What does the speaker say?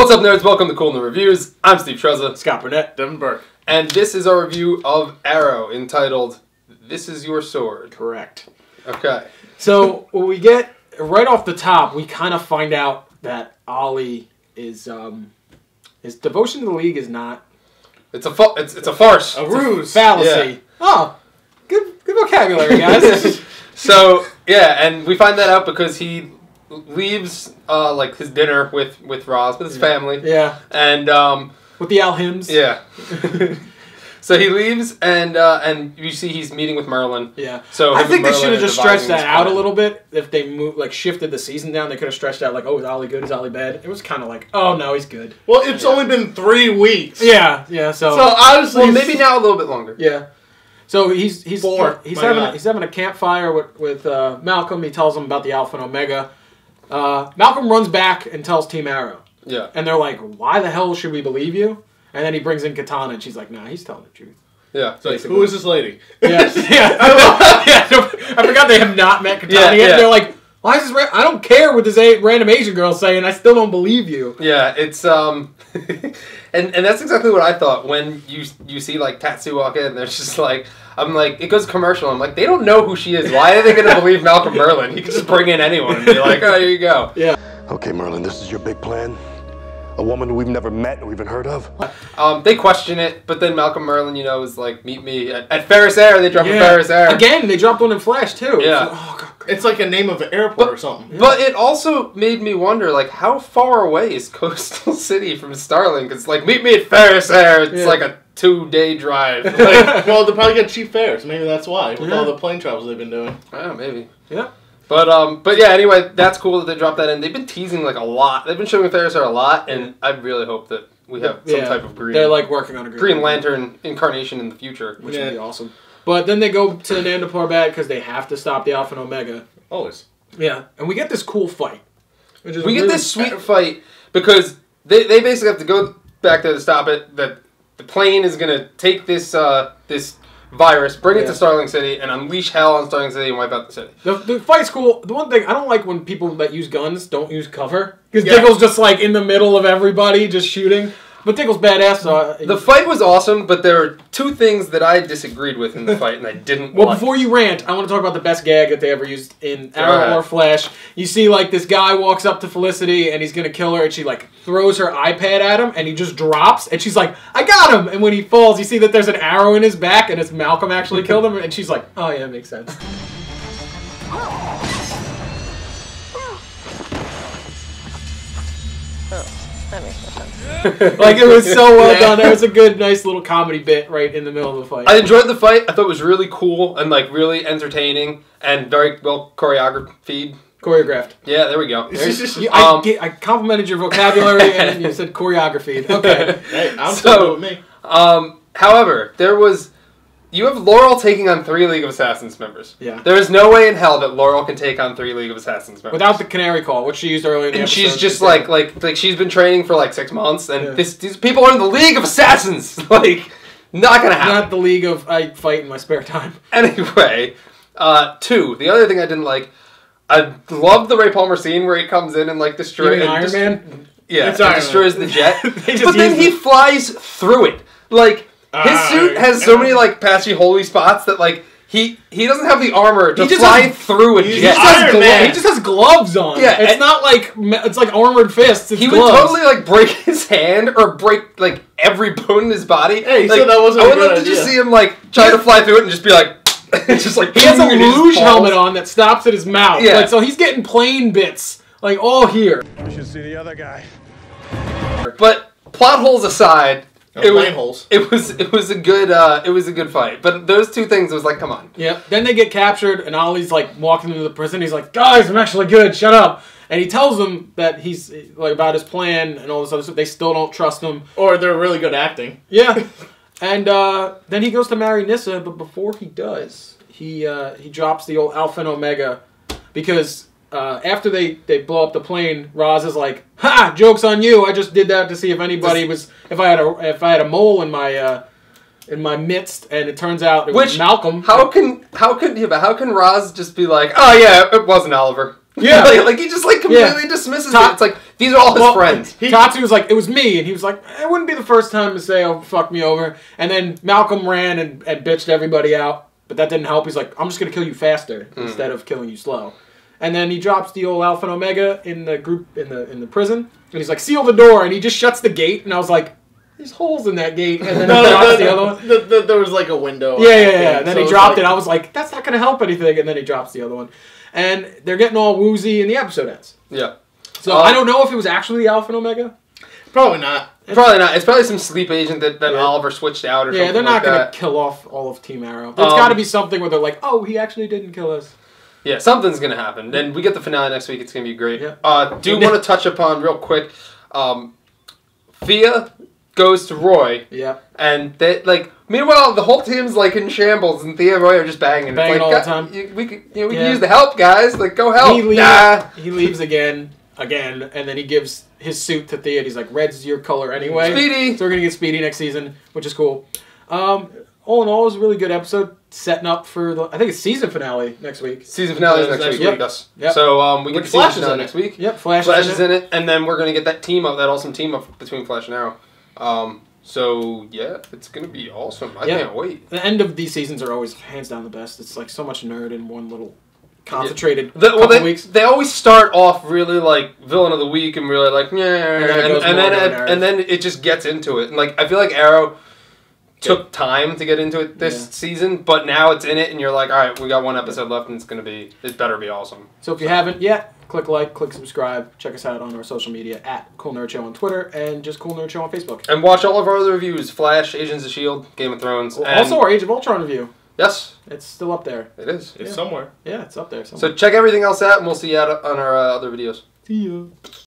What's up, nerds? Welcome to Cool in the Reviews. I'm Steve Trezza. Scott Burnett. Devin Burke. And this is our review of Arrow, entitled, This Is Your Sword. Correct. Okay. So, what we get, right off the top, we kind of find out that Ollie is, his devotion to the League is not... It's a farce. A ruse. Fallacy. Yeah. Oh, good vocabulary, guys. So, yeah, and we find that out because he leaves, like, his dinner with Roz, with his family. Yeah. And, with the Al-Hims. Yeah. So he leaves, and you see he's meeting with Merlin. Yeah. So I think they should have just stretched that out a little bit. If they shifted the season down, they could have stretched out, like, oh, is Ollie good? Is Ollie bad? It was kind of like, oh, no, he's good. Well, it's only been 3 weeks. Yeah, so honestly... Well, maybe now a little bit longer. Yeah. So he's having a campfire with Malcolm. He tells him about the Alpha and Omega. Malcolm runs back and tells Team Arrow. Yeah. And they're like, why the hell should we believe you? And then he brings in Katana, and she's like, nah, he's telling the truth. Yeah. Like, who is this lady? Yeah. I forgot they have not met Katana yet. They're like, why is this... I don't care what this random Asian girl's saying. I still don't believe you. Yeah, it's... and that's exactly what I thought when you see, like, Tatsu walk in, and there's just like... I'm like, it goes commercial. I'm like, they don't know who she is. Why are they going to believe Malcolm Merlin? He could just bring in anyone and be like, oh, here you go. Yeah. Okay, Merlin, this is your big plan? A woman we've never met or even heard of? They question it, but then Malcolm Merlin, you know, is like, meet me at Ferris Air. They drop a Ferris Air. Again, they dropped one in Flash, too. Yeah. Oh, God. It's like a name of an airport or something. But it also made me wonder, like, how far away is Coastal City from Starling? Because, like, meet me at Ferris Air. It's like a 2-day drive. Like, well, they probably get cheap fares. Maybe that's why, with all the plane travels they've been doing. Oh, maybe. Yeah. But yeah, anyway, that's cool that they dropped that in. They've been teasing, like, a lot. They've been showing Ferris Air a lot, and I really hope that we have some type of green... They're, like, working on a Green Lantern incarnation in the future. Which would be awesome. But then they go to Nanda Parbat because they have to stop the Alpha and Omega. Always. Yeah. And we get this cool fight. We get this sweet fight because they basically have to go back there to stop it. That the plane is going to take this this virus, bring it to Starling City, and unleash hell on Starling City and wipe out the city. The fight's cool. The one thing, I don't like when people that use guns don't use cover. Because Diggle's just like in the middle of everybody just shooting. But Diggle's badass. So the fight was awesome, but there were 2 things that I disagreed with in the fight, and I didn't like. Before you rant, I want to talk about the best gag that they ever used in Arrow or Flash. You see, like, this guy walks up to Felicity, and he's going to kill her, and she, like, throws her iPad at him, and he just drops, and she's like, I got him! And when he falls, you see that there's an arrow in his back, and it's Malcolm actually killed him, and she's like, oh, yeah, makes sense. Like, it was so well done. There was a good, nice little comedy bit right in the middle of the fight. I enjoyed the fight. I thought it was really cool and, like, really entertaining and very well choreographed. Yeah, there we go. I complimented your vocabulary and you said choreography. Okay. Hey, I'm still with me. However, you have Laurel taking on 3 League of Assassins members. Yeah. There is no way in hell that Laurel can take on 3 League of Assassins members. Without the canary call, which she used earlier in the episode. And she's just like she's been training for like 6 months, and these people are in the League of Assassins. Like, not gonna happen. Not the League of I fight in my spare time. Anyway, 2. The other thing I didn't like, I love the Ray Palmer scene where he comes in and like destroys Iron Man. Yeah, destroys the jet. But then he flies through it. Like, his suit has so many, like, patchy, holy spots that, like, he doesn't have the armor to fly through a jet. He just has gloves on. Yeah, it's not like, it's like armored fists. It's he gloves. would totally, like, break his hand or break, like, every bone in his body. Hey, like, so that wasn't I would love to just see him, like, try to fly through it and just be like, just like, he has a luge helmet on that stops at his mouth. Yeah. Like, so he's getting plane bits, like, all here. You should see the other guy. But plot holes aside, it was a good fight. But those 2 things, it was like, come on. Yeah. Then they get captured, and Ollie's like walking into the prison. He's like, guys, I'm actually good. Shut up. And he tells them that he's like about his plan and all this other stuff. They still don't trust him. Or they're really good acting. Yeah. And then he goes to marry Nyssa, but before he does, he drops the old Alpha and Omega because after they blow up the plane, Roz is like, "Ha! Joke's on you! I just did that to see if anybody was if I had a mole in my midst, and it turns out it was Malcolm." How can Roz just be like, "Oh yeah, it wasn't Oliver"? Yeah. like he just like completely dismisses it. It's like these are all his friends. Tatsu was like, it was me, and he was like, it wouldn't be the first time to say, oh, fuck me over. And then Malcolm ran and bitched everybody out, but that didn't help. He's like, I'm just gonna kill you faster instead of killing you slow. And then he drops the old Alpha and Omega in the group in the prison, and he's like, seal the door, and he just shuts the gate, and I was like, there's holes in that gate, and then he drops the other one. There was like a window. Yeah. And then he dropped it. I was like, that's not gonna help anything, and then he drops the other one. And they're getting all woozy, and the episode ends. Yeah. So I don't know if it was actually the Alpha and Omega. Probably not. Probably not. It's probably some sleep agent that Oliver switched out or something. Yeah, they're not like going to that. kill off all of Team Arrow. There's got to be something where they're like, oh, he actually didn't kill us. Yeah, something's going to happen. Then we get the finale next week. It's going to be great. Yeah. Do want to touch upon real quick. Thea goes to Roy. Yeah. And they meanwhile the whole team's like in shambles and Thea and Roy are just banging. Banging it's like, all the time. We could use the help, guys. Like go help. He leaves again, and then he gives his suit to Thea. And he's like, red's your color anyway. Speedy. So we're gonna get Speedy next season, which is cool. All in all, it was a really good episode, setting up for the, I think it's season finale next week. Season finale is next week. Yep. Yes. Yep. So we get the Flash season finale next week. Yep, Flash is in it, and then we're gonna get that team up, that awesome team up between Flash and Arrow. So yeah, it's gonna be awesome. I can't wait. The end of these seasons are always hands down the best. It's like so much nerd in one little concentrated couple weeks. They always start off really like villain of the week and really like and then it just gets into it. And like I feel like Arrow took time to get into it this season, but now it's in it, and you're like, all right, we got one episode left, and it better be awesome. So if you haven't yet, click like, click subscribe, check us out on our social media at Cool Nerd Show on Twitter and just Cool Nerd Show on Facebook. And watch all of our other reviews: Flash, Agents of S.H.I.E.L.D., Game of Thrones. Well, also our Age of Ultron review. Yes. It's still up there. It is. It's somewhere. Yeah, it's up there somewhere. So check everything else out, and we'll see you on our other videos. See ya.